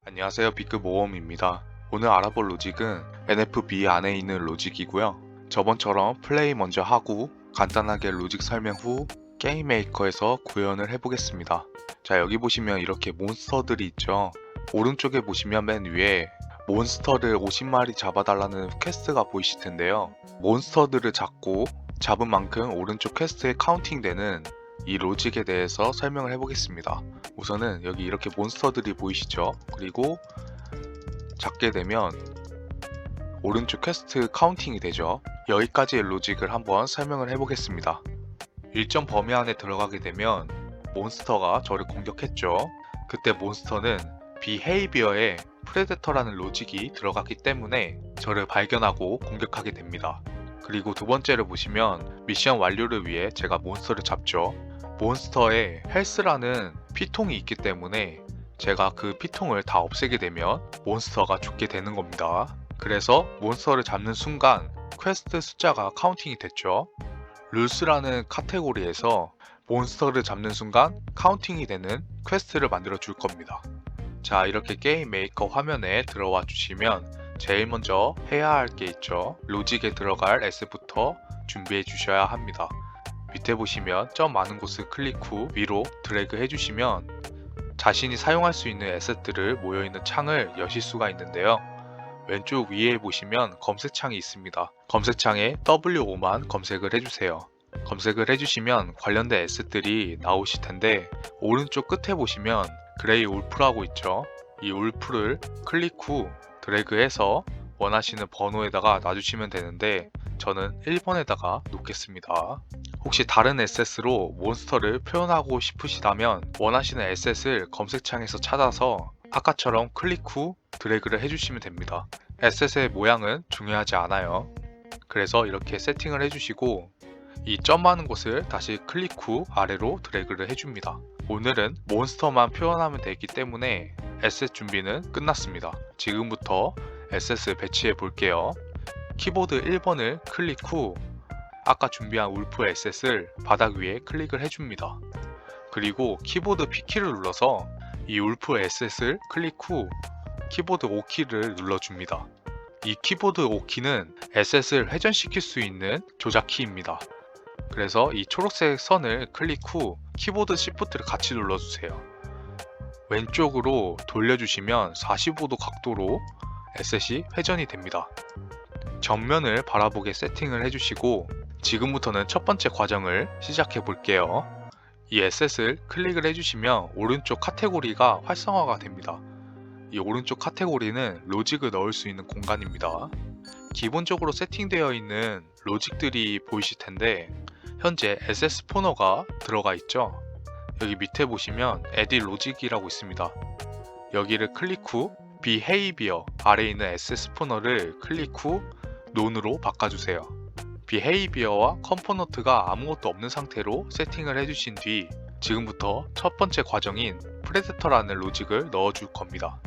안녕하세요, 비크모험입니다. 오늘 알아볼 로직은 NFB 안에 있는 로직이고요. 저번처럼 플레이 먼저 하고 간단하게 로직 설명 후 게임 메이커에서 구현을 해보겠습니다. 자, 여기 보시면 이렇게 몬스터들이 있죠. 오른쪽에 보시면 맨 위에 몬스터를 50마리 잡아달라는 퀘스트가 보이실 텐데요. 몬스터들을 잡은 만큼 오른쪽 퀘스트에 카운팅되는 이 로직에 대해서 설명을 해보겠습니다. 우선은 여기 이렇게 몬스터들이 보이시죠? 그리고 잡게 되면 오른쪽 퀘스트 카운팅이 되죠. 여기까지의 로직을 한번 설명을 해보겠습니다. 일정 범위 안에 들어가게 되면 몬스터가 저를 공격했죠. 그때 몬스터는 비헤이비어에 프레데터라는 로직이 들어갔기 때문에 저를 발견하고 공격하게 됩니다. 그리고 두 번째를 보시면 미션 완료를 위해 제가 몬스터를 잡죠. 몬스터에 헬스라는 피통이 있기 때문에 제가 그 피통을 다 없애게 되면 몬스터가 죽게 되는 겁니다. 그래서 몬스터를 잡는 순간 퀘스트 숫자가 카운팅이 됐죠. 룰스라는 카테고리에서 몬스터를 잡는 순간 카운팅이 되는 퀘스트를 만들어 줄 겁니다. 자, 이렇게 게임 메이커 화면에 들어와 주시면 제일 먼저 해야 할 게 있죠. 로직에 들어갈 S부터 준비해 주셔야 합니다. 밑에 보시면 점 많은 곳을 클릭 후 위로 드래그 해주시면 자신이 사용할 수 있는 에셋들을 모여있는 창을 여실 수가 있는데요. 왼쪽 위에 보시면 검색창이 있습니다. 검색창에 W5만 검색을 해주세요. 검색을 해주시면 관련된 에셋들이 나오실 텐데 오른쪽 끝에 보시면 그레이 울프라고 있죠. 이 울프를 클릭 후 드래그해서 원하시는 번호에다가 놔주시면 되는데 저는 1번에다가 놓겠습니다. 혹시 다른 에셋으로 몬스터를 표현하고 싶으시다면 원하시는 에셋을 검색창에서 찾아서 아까처럼 클릭 후 드래그를 해주시면 됩니다. 에셋의 모양은 중요하지 않아요. 그래서 이렇게 세팅을 해주시고 이 점 많은 곳을 다시 클릭 후 아래로 드래그를 해줍니다. 오늘은 몬스터만 표현하면 되기 때문에 에셋 준비는 끝났습니다. 지금부터 에셋을 배치해 볼게요. 키보드 1번을 클릭 후 아까 준비한 울프 에셋을 바닥 위에 클릭을 해줍니다. 그리고 키보드 P키를 눌러서 이 울프 에셋을 클릭 후 키보드 5키를 눌러줍니다. 이 키보드 5키는 에셋을 회전시킬 수 있는 조작 키입니다. 그래서 이 초록색 선을 클릭 후 키보드 Shift를 같이 눌러주세요. 왼쪽으로 돌려주시면 45도 각도로 에셋이 회전이 됩니다. 정면을 바라보게 세팅을 해주시고 지금부터는 첫 번째 과정을 시작해 볼게요. 이 에셋을 클릭을 해주시면 오른쪽 카테고리가 활성화가 됩니다. 이 오른쪽 카테고리는 로직을 넣을 수 있는 공간입니다. 기본적으로 세팅되어 있는 로직들이 보이실 텐데 현재 에셋 스포너가 들어가 있죠. 여기 밑에 보시면 Edit Logic이라고 있습니다. 여기를 클릭 후 Behavior 아래에 있는 에셋 스포너를 클릭 후 None으로 바꿔주세요. Behavior와 컴포넌트가 아무것도 없는 상태로 세팅을 해주신 뒤 지금부터 첫 번째 과정인 Predator라는 로직을 넣어줄 겁니다.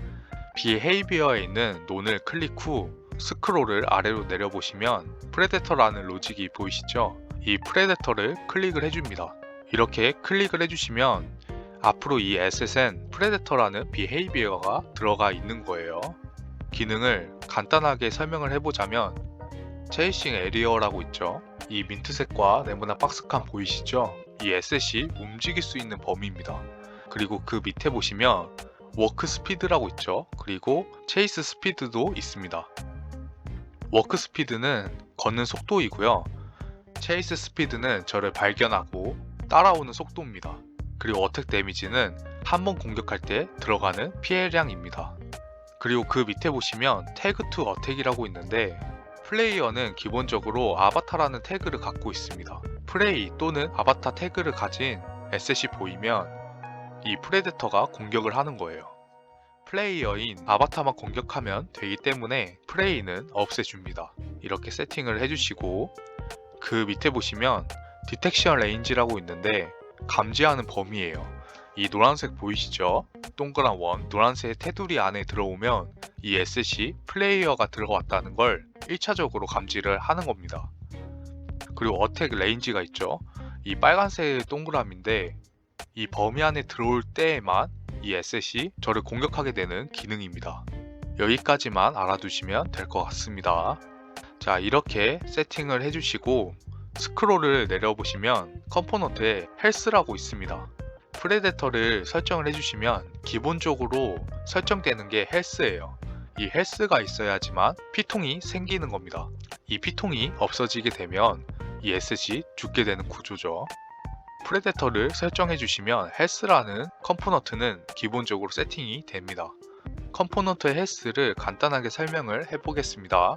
Behavior에 있는 None을 클릭 후 스크롤을 아래로 내려보시면 Predator라는 로직이 보이시죠? 이 Predator를 클릭을 해줍니다. 이렇게 클릭을 해주시면 앞으로 이 에셋엔 Predator라는 Behavior가 들어가 있는 거예요. 기능을 간단하게 설명을 해보자면 체이싱 에리어라고 있죠. 이 민트색과 네모난 박스칸 보이시죠? 이 에셋이 움직일 수 있는 범위입니다. 그리고 그 밑에 보시면 워크 스피드라고 있죠. 그리고 체이스 스피드도 있습니다. 워크 스피드는 걷는 속도이고요. 체이스 스피드는 저를 발견하고 따라오는 속도입니다. 그리고 어택 데미지는 한 번 공격할 때 들어가는 피해량입니다. 그리고 그 밑에 보시면 태그 투 어택이라고 있는데 플레이어는 기본적으로 아바타라는 태그를 갖고 있습니다. 프레이 또는 아바타 태그를 가진 에셋이 보이면 이 프레데터가 공격을 하는 거예요. 플레이어인 아바타만 공격하면 되기 때문에 프레이는 없애줍니다. 이렇게 세팅을 해주시고 그 밑에 보시면 디텍션 레인지라고 있는데 감지하는 범위예요. 이 노란색 보이시죠? 동그란 원, 노란색 테두리 안에 들어오면 이 에셋이 플레이어가 들어왔다는 걸 1차적으로 감지를 하는 겁니다. 그리고 어택 레인지가 있죠? 이 빨간색 동그라미인데 이 범위 안에 들어올 때에만 이 에셋이 저를 공격하게 되는 기능입니다. 여기까지만 알아두시면 될 것 같습니다. 자, 이렇게 세팅을 해주시고 스크롤을 내려보시면 컴포넌트에 헬스라고 있습니다. 프레데터를 설정을 해주시면 기본적으로 설정되는 게 헬스예요. 이 헬스가 있어야지만 피통이 생기는 겁니다. 이 피통이 없어지게 되면 이 에셋이 죽게 되는 구조죠. 프레데터를 설정해 주시면 헬스라는 컴포넌트는 기본적으로 세팅이 됩니다. 컴포넌트의 헬스를 간단하게 설명을 해보겠습니다.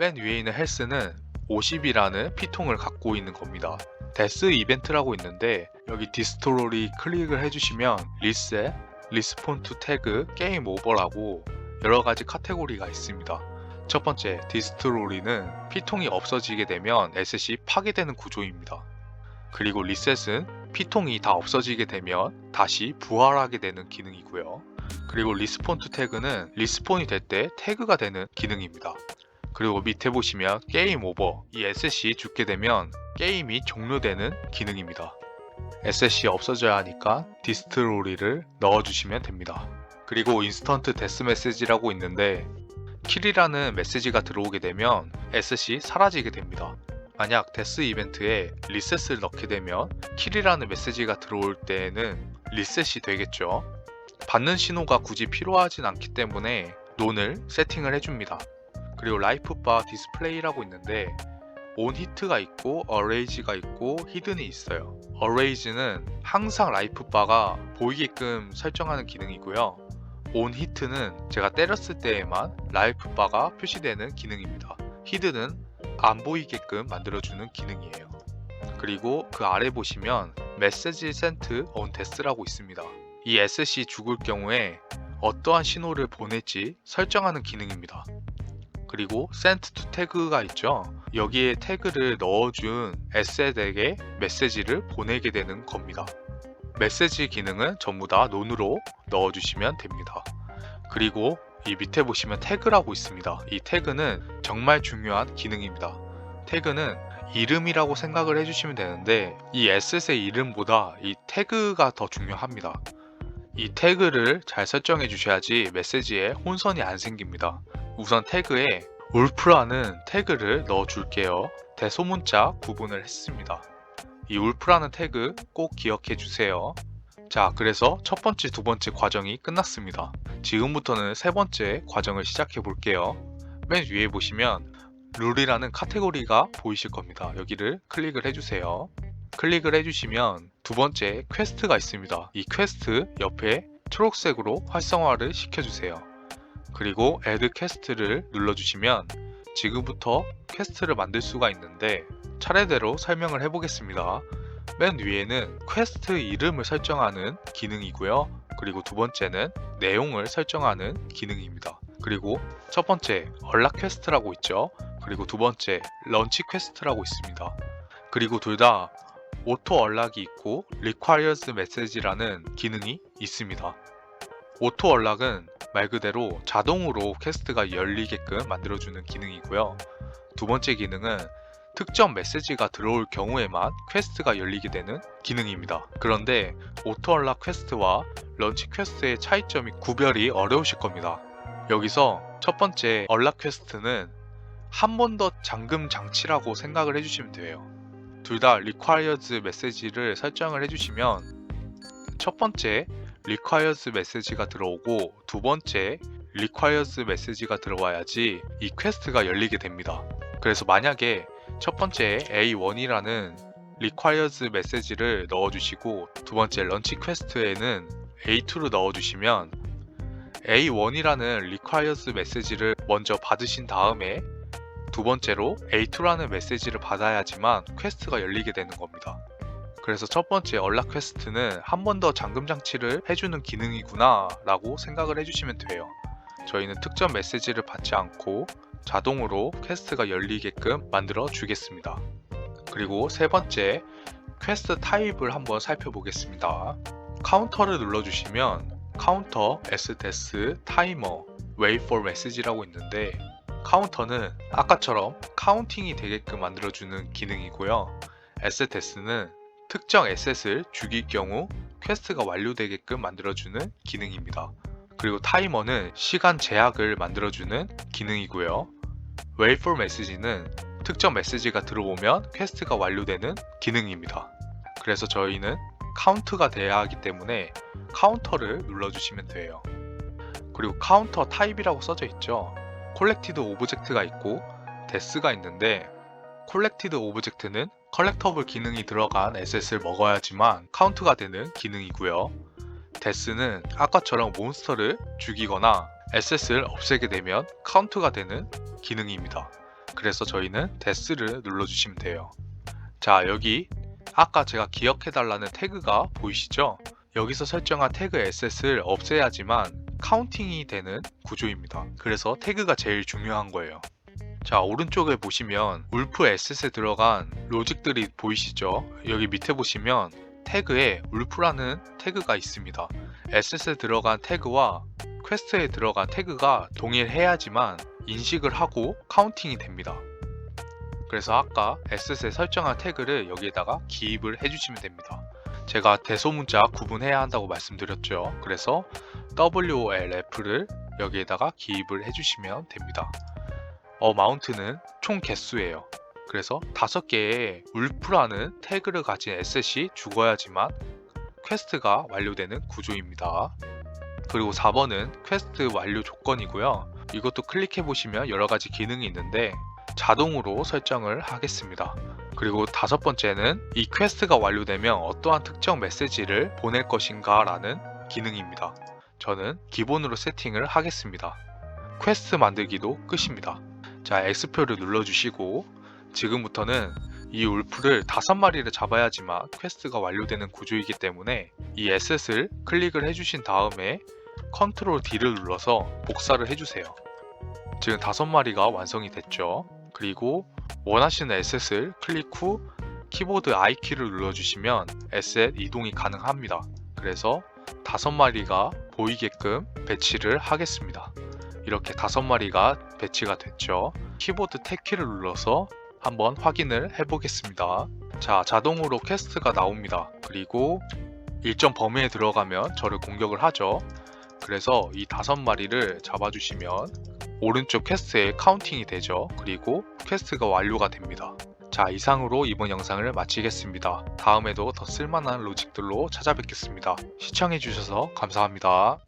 맨 위에 있는 헬스는 50이라는 피통을 갖고 있는 겁니다. 데스 이벤트라고 있는데 여기 디스토리 클릭을 해주시면 리셋, 리스폰투 태그, 게임 오버라고 여러가지 카테고리가 있습니다. 첫 번째 디스토리는 피통이 없어지게 되면 에셋이 파괴되는 구조입니다. 그리고 리셋은 피통이 다 없어지게 되면 다시 부활하게 되는 기능이고요. 그리고 리스폰투 태그는 리스폰이 될 때 태그가 되는 기능입니다. 그리고 밑에 보시면 게임 오버, 이 에셋이 죽게 되면 게임이 종료되는 기능입니다. 에셋이 없어져야 하니까 디스트로리를 넣어주시면 됩니다. 그리고 인스턴트 데스 메시지라고 있는데 킬이라는 메시지가 들어오게 되면 에셋이 사라지게 됩니다. 만약 데스 이벤트에 리셋을 넣게 되면 킬이라는 메시지가 들어올 때에는 리셋이 되겠죠. 받는 신호가 굳이 필요하진 않기 때문에 논을 세팅을 해줍니다. 그리고 라이프바 디스플레이라고 있는데 온 히트가 있고 어레이즈가 있고 히든이 있어요. 어레이즈는 항상 라이프바가 보이게끔 설정하는 기능이고요. 온 히트는 제가 때렸을 때에만 라이프바가 표시되는 기능입니다. 히든은 안 보이게끔 만들어주는 기능이에요. 그리고 그 아래 보시면 메시지 센트 온 데스라고 있습니다. 이 에셋이 죽을 경우에 어떠한 신호를 보낼지 설정하는 기능입니다. 그리고 send to 태그가 있죠. 여기에 태그를 넣어준 에셋에게 메시지를 보내게 되는 겁니다. 메시지 기능은 전부 다 논으로 넣어주시면 됩니다. 그리고 이 밑에 보시면 태그라고 있습니다. 이 태그는 정말 중요한 기능입니다. 태그는 이름이라고 생각을 해주시면 되는데 이 에셋의 이름보다 이 태그가 더 중요합니다. 이 태그를 잘 설정해 주셔야지 메시지에 혼선이 안 생깁니다. 우선 태그에 울프라는 태그를 넣어 줄게요. 대소문자 구분을 했습니다. 이 울프라는 태그 꼭 기억해 주세요. 자, 그래서 첫 번째, 두 번째 과정이 끝났습니다. 지금부터는 세 번째 과정을 시작해 볼게요. 맨 위에 보시면 룰이라는 카테고리가 보이실 겁니다. 여기를 클릭을 해주세요. 클릭을 해주시면 두 번째 퀘스트가 있습니다. 이 퀘스트 옆에 초록색으로 활성화를 시켜주세요. 그리고 Add 퀘스트를 눌러주시면 지금부터 퀘스트를 만들 수가 있는데 차례대로 설명을 해보겠습니다. 맨 위에는 퀘스트 이름을 설정하는 기능이고요. 그리고 두 번째는 내용을 설정하는 기능입니다. 그리고 첫 번째 얼락 퀘스트라고 있죠. 그리고 두 번째 런치 퀘스트라고 있습니다. 그리고 둘 다 오토 얼락이 있고 requires message라는 기능이 있습니다. 오토 얼락은 말 그대로 자동으로 퀘스트가 열리게끔 만들어주는 기능이고요. 두 번째 기능은 특정 메시지가 들어올 경우에만 퀘스트가 열리게 되는 기능입니다. 그런데 오토 얼락 퀘스트와 런치 퀘스트의 차이점이 구별이 어려우실 겁니다. 여기서 첫 번째 얼락 퀘스트는 한 번 더 잠금 장치라고 생각을 해주시면 돼요. 둘 다 requires message를 설정을 해주시면 첫 번째 requires message가 들어오고 두 번째 requires message가 들어와야지 이 퀘스트가 열리게 됩니다. 그래서 만약에 첫 번째 A1이라는 requires message를 넣어주시고 두 번째 런치 퀘스트에는 A2를 넣어주시면 A1이라는 requires message를 먼저 받으신 다음에 두 번째로 A2라는 메시지를 받아야지만 퀘스트가 열리게 되는 겁니다. 그래서 첫 번째 얼락 퀘스트는 한 번 더 잠금 장치를 해주는 기능이구나 라고 생각을 해주시면 돼요. 저희는 특정 메시지를 받지 않고 자동으로 퀘스트가 열리게끔 만들어 주겠습니다. 그리고 세 번째 퀘스트 타입을 한번 살펴보겠습니다. 카운터를 눌러주시면 카운터, sdes, 타이머, wait for message라고 있는데 카운터는 아까처럼 카운팅이 되게끔 만들어주는 기능이고요. sds는 특정 에셋을 죽일 경우 퀘스트가 완료되게끔 만들어주는 기능입니다. 그리고 타이머는 시간 제약을 만들어주는 기능이고요. wait for message는 특정 메시지가 들어오면 퀘스트가 완료되는 기능입니다. 그래서 저희는 카운트가 돼야 하기 때문에 카운터를 눌러주시면 돼요. 그리고 카운터 타입이라고 써져 있죠. 콜렉티드 오브젝트가 있고 데스가 있는데, 콜렉티드 오브젝트는 컬렉터블 기능이 들어간 에셋을 먹어야지만 카운트가 되는 기능이고요. 데스는 아까처럼 몬스터를 죽이거나 에셋을 없애게 되면 카운트가 되는 기능입니다. 그래서 저희는 데스를 눌러주시면 돼요. 자, 여기 아까 제가 기억해달라는 태그가 보이시죠? 여기서 설정한 태그 에셋을 없애야지만 카운팅이 되는 구조입니다. 그래서 태그가 제일 중요한 거예요. 자, 오른쪽에 보시면 울프 에셋에 들어간 로직들이 보이시죠? 여기 밑에 보시면 태그에 울프라는 태그가 있습니다. 에셋에 들어간 태그와 퀘스트에 들어간 태그가 동일해야지만 인식을 하고 카운팅이 됩니다. 그래서 아까 에셋에 설정한 태그를 여기에다가 기입을 해주시면 됩니다. 제가 대소문자 구분해야 한다고 말씀드렸죠. 그래서 WOLF를 여기에다가 기입을 해주시면 됩니다. 어마운트는 총 개수예요. 그래서 5개의 울프라는 태그를 가진 에셋이 죽어야지만 퀘스트가 완료되는 구조입니다. 그리고 4번은 퀘스트 완료 조건이고요. 이것도 클릭해 보시면 여러가지 기능이 있는데 자동으로 설정을 하겠습니다. 그리고 5번째는 이 퀘스트가 완료되면 어떠한 특정 메시지를 보낼 것인가 라는 기능입니다. 저는 기본으로 세팅을 하겠습니다. 퀘스트 만들기도 끝입니다. 자, X표를 눌러주시고 지금부터는 이 울프를 5마리를 잡아야지만 퀘스트가 완료되는 구조이기 때문에 이 에셋을 클릭을 해주신 다음에 컨트롤 D를 눌러서 복사를 해주세요. 지금 5마리가 완성이 됐죠. 그리고 원하시는 에셋을 클릭 후 키보드 I키를 눌러주시면 에셋 이동이 가능합니다. 그래서 5마리가 보이게끔 배치를 하겠습니다. 이렇게 5마리가 배치가 됐죠. 키보드 탭키를 눌러서 한번 확인을 해보겠습니다. 자, 자동으로 퀘스트가 나옵니다. 그리고 일정 범위에 들어가면 저를 공격을 하죠. 그래서 이 5마리를 잡아주시면 오른쪽 퀘스트에 카운팅이 되죠. 그리고 퀘스트가 완료가 됩니다. 자, 이상으로 이번 영상을 마치겠습니다. 다음에도 더 쓸만한 로직들로 찾아뵙겠습니다. 시청해주셔서 감사합니다.